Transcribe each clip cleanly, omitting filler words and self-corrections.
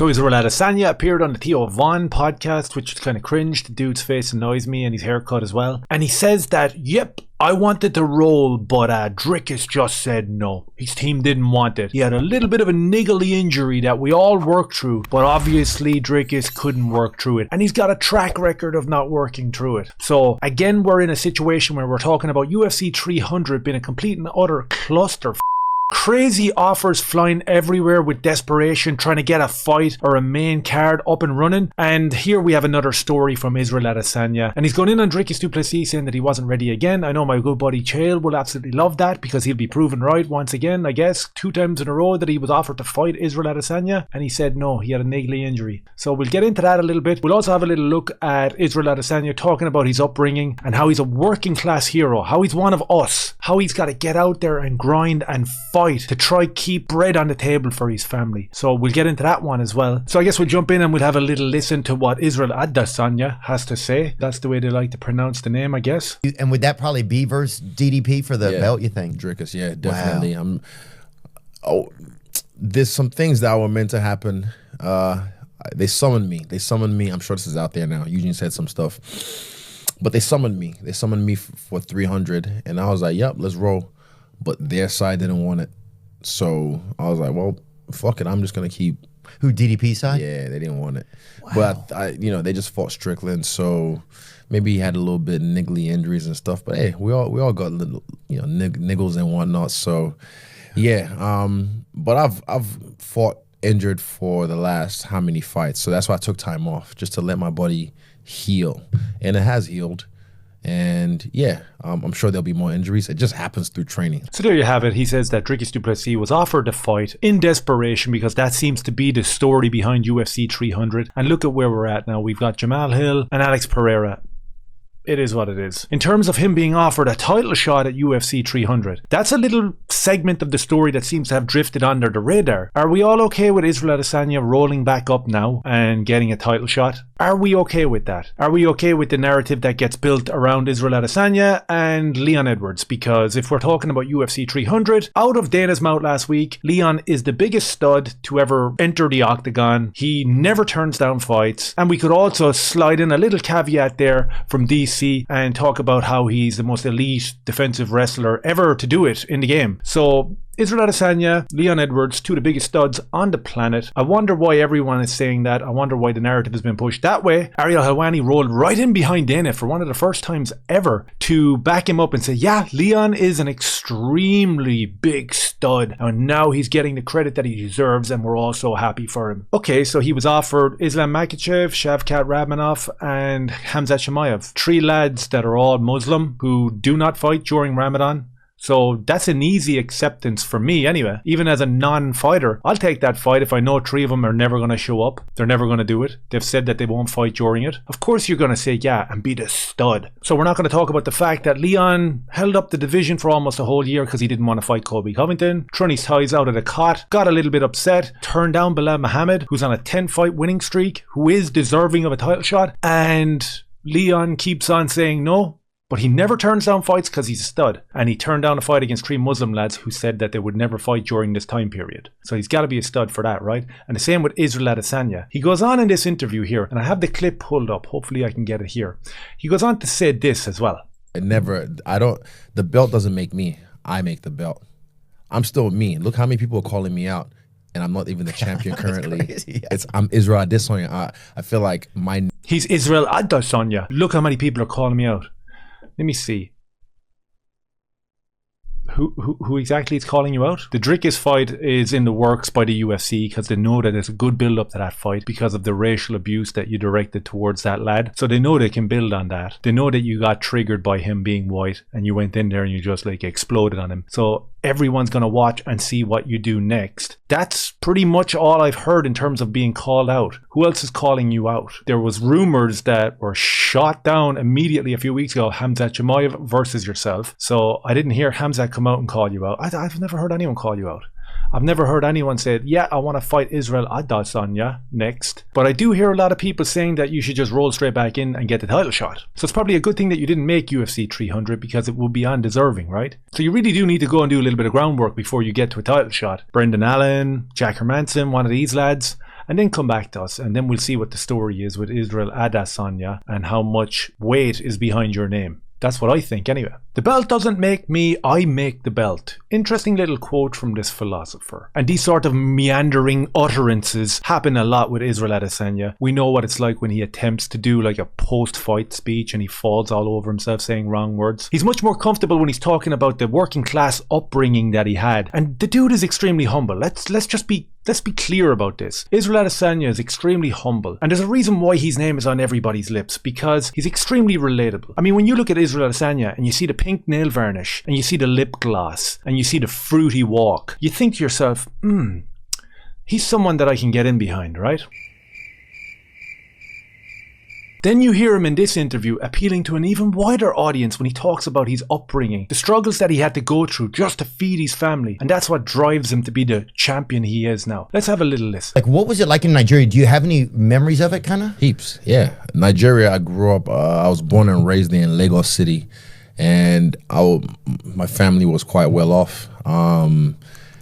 So Israel Adesanya appeared on the Theo Von podcast, which is kind of cringe. The dude's face annoys me, and his haircut as well. And he says that, yep, I wanted to roll, but Dricus just said no. His team didn't want it. He had a little bit of a niggly injury that we all worked through, but obviously Dricus couldn't work through it. And he's got a track record of not working through it. So again, we're in a situation where we're talking about UFC 300 being a complete and utter cluster. Crazy offers flying everywhere with desperation, trying to get a fight or a main card up and running. And here we have another story from Israel Adesanya. And he's going in on Dricus du Plessis saying that he wasn't ready again. I know my good buddy Chael will absolutely love that because he'll be proven right once again, I guess, 2 times in a row that he was offered to fight Israel Adesanya. And he said no, he had a niggly injury. So we'll get into that a little bit. We'll also have a little look at Israel Adesanya talking about his upbringing and how he's a working class hero, how he's one of us, how he's got to get out there and grind and fight to try keep bread on the table for his family. So we'll get into that one as well. So I guess we'll jump in and we'll have a little listen to what Israel Adesanya has to say. That's the way they like to pronounce the name, I guess. And would that probably be versus DDP for the belt, you think? Dricus, yeah, definitely. Wow. There's some things that were meant to happen. They summoned me. I'm sure this is out there now. Eugene said some stuff. But they summoned me. They summoned me for 300. And I was like, yep, let's roll. But their side didn't want it. So I was like, well, fuck it. I'm just going to keep. Who, DDP side? Yeah, they didn't want it. Wow. But, they just fought Strickland. So maybe he had a little bit niggly injuries and stuff. But, hey, we all got little, niggles and whatnot. So, yeah. But I've fought injured for the last how many fights. So that's why I took time off, just to let my body heal. And it has healed. And yeah, I'm sure there'll be more injuries. It just happens through training. So there you have it. He says that Dricus du Plessis was offered a fight in desperation because that seems to be the story behind UFC 300. And look at where we're at now. We've got Jamal Hill and Alex Pereira. It is what it is. In terms of him being offered a title shot at UFC 300, that's a little segment of the story that seems to have drifted under the radar. Are we all okay with Israel Adesanya rolling back up now and getting a title shot? Are we okay with that? Are we okay with the narrative that gets built around Israel Adesanya and Leon Edwards? Because if we're talking about UFC 300, out of Dana's mouth last week, Leon is the biggest stud to ever enter the octagon. He never turns down fights. And we could also slide in a little caveat there from DC and talk about how he's the most elite defensive wrestler ever to do it in the game. So Israel Adesanya, Leon Edwards, 2 of the biggest studs on the planet. I wonder why everyone is saying that. I wonder why the narrative has been pushed that way. Ariel Helwani rolled right in behind Dana for one of the first times ever to back him up and say, yeah, Leon is an extremely big stud. And now he's getting the credit that he deserves and we're all so happy for him. Okay, so he was offered Islam Makhachev, Shavkat Rakhmonov and Khamzat Chimaev. 3 lads that are all Muslim who do not fight during Ramadan. So that's an easy acceptance for me anyway. Even as a non-fighter, I'll take that fight if I know 3 of them are never going to show up. They're never going to do it. They've said that they won't fight during it. Of course you're going to say yeah and be the stud. So we're not going to talk about the fact that Leon held up the division for almost a whole year because he didn't want to fight Colby Covington. Thrown his ties out of the cot, got a little bit upset, turned down Bilal Muhammad, who's on a 10-fight winning streak, who is deserving of a title shot. And Leon keeps on saying no. But he never turns down fights because he's a stud. And he turned down a fight against 3 Muslim lads who said that they would never fight during this time period. So he's got to be a stud for that, right? And the same with Israel Adesanya. He goes on in this interview here, and I have the clip pulled up. Hopefully I can get it here. He goes on to say this as well. The belt doesn't make me. I make the belt. I'm still me. Look how many people are calling me out. And I'm not even the champion currently. Yeah. I'm Israel Adesanya. I feel like He's Israel Adesanya. Look how many people are calling me out. Let me see. Who exactly is calling you out? The Dricus fight is in the works by the UFC because they know that there's a good build up to that fight because of the racial abuse that you directed towards that lad. So they know they can build on that. They know that you got triggered by him being white and you went in there and you just like exploded on him. So everyone's going to watch and see what you do next. That's pretty much all I've heard in terms of being called out. Who else is calling you out? There was rumors that were shot down immediately a few weeks ago, Khamzat Chimaev versus yourself. So I didn't hear Khamzat come out and call you out. I've never heard anyone call you out. I've never heard anyone say, yeah, I want to fight Israel Adesanya next. But I do hear a lot of people saying that you should just roll straight back in and get the title shot. So it's probably a good thing that you didn't make UFC 300 because it would be undeserving, right? So you really do need to go and do a little bit of groundwork before you get to a title shot. Brendan Allen, Jack Hermanson, one of these lads. and then come back to us, and then we'll see what the story is with Israel Adesanya and how much weight is behind your name. That's what I think anyway. The belt doesn't make me, I make the belt. Interesting little quote from this philosopher. And these sort of meandering utterances happen a lot with Israel Adesanya. We know what it's like when he attempts to do like a post-fight speech and he falls all over himself saying wrong words. He's much more comfortable when he's talking about the working class upbringing that he had. And the dude is extremely humble. Let's be clear about this. Israel Adesanya is extremely humble, and there's a reason why his name is on everybody's lips, because he's extremely relatable. I mean, when you look at Israel Adesanya and you see the pink nail varnish and you see the lip gloss and you see the fruity walk, you think to yourself, he's someone that I can get in behind, right? Then you hear him in this interview appealing to an even wider audience when he talks about his upbringing, the struggles that he had to go through just to feed his family, and that's what drives him to be the champion he is now. Let's have a little listen. Like, what was it like in Nigeria? Do you have any memories of it, kind of? Heaps, yeah. Nigeria, I grew up, I was born and raised in Lagos City, and my family was quite well off. And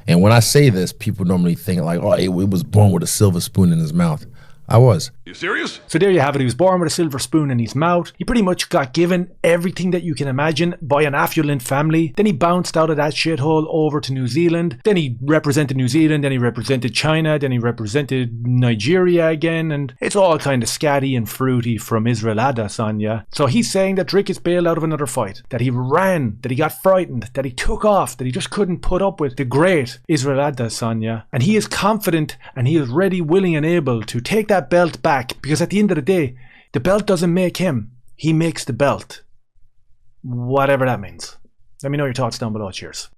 when I say this, people normally think like, oh, he was born with a silver spoon in his mouth. I was. You serious? So there you have it. He was born with a silver spoon in his mouth. He pretty much got given everything that you can imagine by an affluent family. Then he bounced out of that shithole over to New Zealand. Then he represented New Zealand. Then he represented China. Then he represented Nigeria again. And it's all kind of scatty and fruity from Israel Adesanya. So he's saying that Dricus bailed out of another fight. That he ran. That he got frightened. That he took off. That he just couldn't put up with the great Israel Adesanya. And he is confident and he is ready, willing and able to take that belt back, because at the end of the day, the belt doesn't make him, he makes the belt, whatever that means. Let me know your thoughts down below. Cheers.